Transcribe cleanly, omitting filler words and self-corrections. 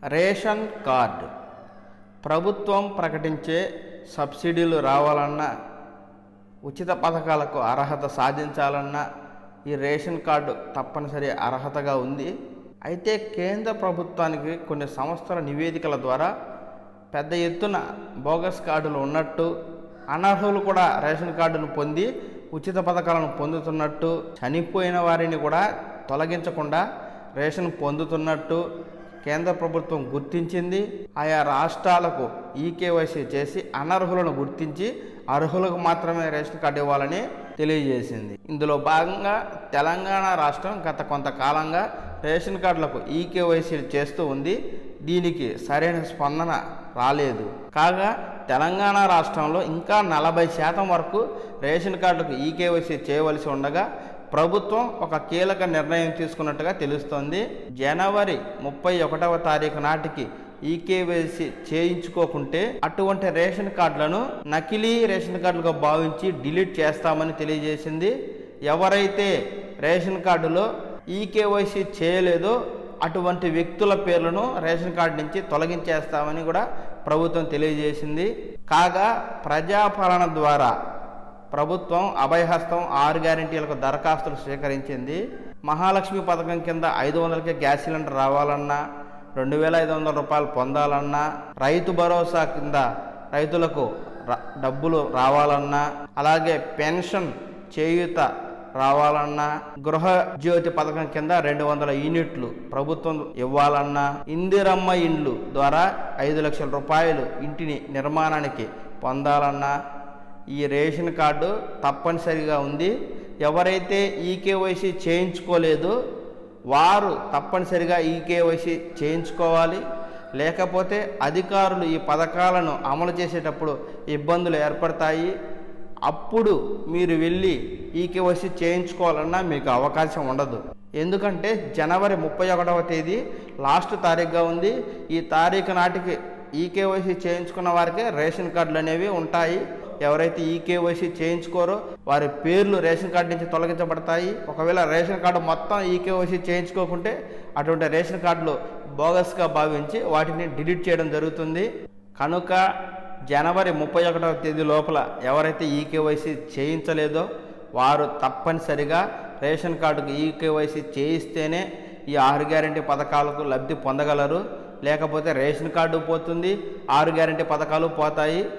Ration card ప్రభుత్వం ప్రకటించే సబ్సిడీలు రావాలన్నా, ఉచిత పథకాలకు అర్హత సాధించాలన్నా ఈ రేషన్ కార్డు తప్పనిసరి అర్హతగా ఉంది. అయితే కేంద్ర ప్రభుత్వానికి కొన్ని సంస్థల నివేదికల ద్వారా పెద్ద ఎత్తున బోగస్ కార్డులు ఉన్నట్టు, అనర్హులు కూడా రేషన్ కార్డును పొంది ఉచిత పథకాలను పొందుతున్నట్టు, చనిపోయిన వారిని కూడా తొలగించకుండా రేషన్ పొందుతున్నట్టు కేంద్ర ప్రభుత్వం గుర్తించింది. ఆయా రాష్ట్రాలకు ఈకేవైసీ చేసి అనర్హులను గుర్తించి అర్హులకు మాత్రమే రేషన్ కార్డు ఇవ్వాలని తెలియజేసింది. ఇందులో భాగంగా తెలంగాణ రాష్ట్రం గత కొంతకాలంగా రేషన్ కార్డులకు ఈకేవైసీ చేస్తూ ఉంది. దీనికి సరైన స్పందన రాలేదు. కాగా తెలంగాణ రాష్ట్రంలో ఇంకా 40% వరకు రేషన్ కార్డులకు ఈకేవైసీ చేయవలసి ఉండగా ప్రభుత్వం ఒక కీలక నిర్ణయం తీసుకున్నట్టుగా తెలుస్తోంది. జనవరి 31వ తారీఖు నాటికి ఈకేవైసీ చేయించుకోకుంటే అటువంటి రేషన్ కార్డులను నకిలీ రేషన్ కార్డులుగా భావించి డిలీట్ చేస్తామని తెలియజేసింది. ఎవరైతే రేషన్ కార్డులో ఈకేవైసీ చేయలేదో అటువంటి వ్యక్తుల పేర్లను రేషన్ కార్డు నుంచి తొలగించేస్తామని కూడా ప్రభుత్వం తెలియజేసింది. కాగా ప్రజాపాలన ద్వారా ప్రభుత్వం అభయహస్తం 6 గ్యారెంటీలకు దరఖాస్తులు స్వీకరించింది. మహాలక్ష్మి పథకం కింద 500కే గ్యాస్ సిలిండర్ రావాలన్నా, 2500 రూపాయలు పొందాలన్నా, రైతు భరోసా కింద రైతులకు డబ్బులు రావాలన్నా, అలాగే పెన్షన్ చేయూత రావాలన్నా, గృహ జ్యోతి పథకం కింద 200 యూనిట్లు ప్రభుత్వం ఇవ్వాలన్నా, ఇందిరమ్మ ఇండ్లు ద్వారా 5 లక్షల రూపాయలు ఇంటిని నిర్మాణానికి పొందాలన్నా ఈ రేషన్ కార్డు తప్పనిసరిగా ఉంది. ఎవరైతే ఈకేవైసీ చేయించుకోలేదో వారు తప్పనిసరిగా ఈకేవైసీ చేయించుకోవాలి. లేకపోతే అధికారులు ఈ పథకాలను అమలు చేసేటప్పుడు ఇబ్బందులు ఏర్పడతాయి. అప్పుడు మీరు వెళ్ళి ఈకేవైసీ చేయించుకోవాలన్నా మీకు అవకాశం ఉండదు. ఎందుకంటే జనవరి 31వ తేదీ లాస్ట్ తారీఖుగా ఉంది. ఈ తారీఖు నాటికి ఈకేవైసీ చేయించుకున్న వారికే రేషన్ కార్డులు అనేవి ఉంటాయి. ఎవరైతే ఈకేవైసీ చేయించుకోరో వారి పేర్లు రేషన్ కార్డు నుంచి తొలగించబడతాయి. ఒకవేళ రేషన్ కార్డు మొత్తం ఈకేవైసీ చేయించుకోకుంటే అటువంటి రేషన్ కార్డులు బోగస్గా భావించి వాటిని డిలీట్ చేయడం జరుగుతుంది. కనుక జనవరి 31వ తేదీ లోపల ఎవరైతే ఈకేవైసీ చేయించలేదో వారు తప్పనిసరిగా రేషన్ కార్డుకు ఈకేవైసీ చేయిస్తేనే ఈ 6 గ్యారెంటీ పథకాలకు లబ్ధి పొందగలరు. లేకపోతే రేషన్ కార్డు పోతుంది, 6 గ్యారెంటీ పథకాలు పోతాయి.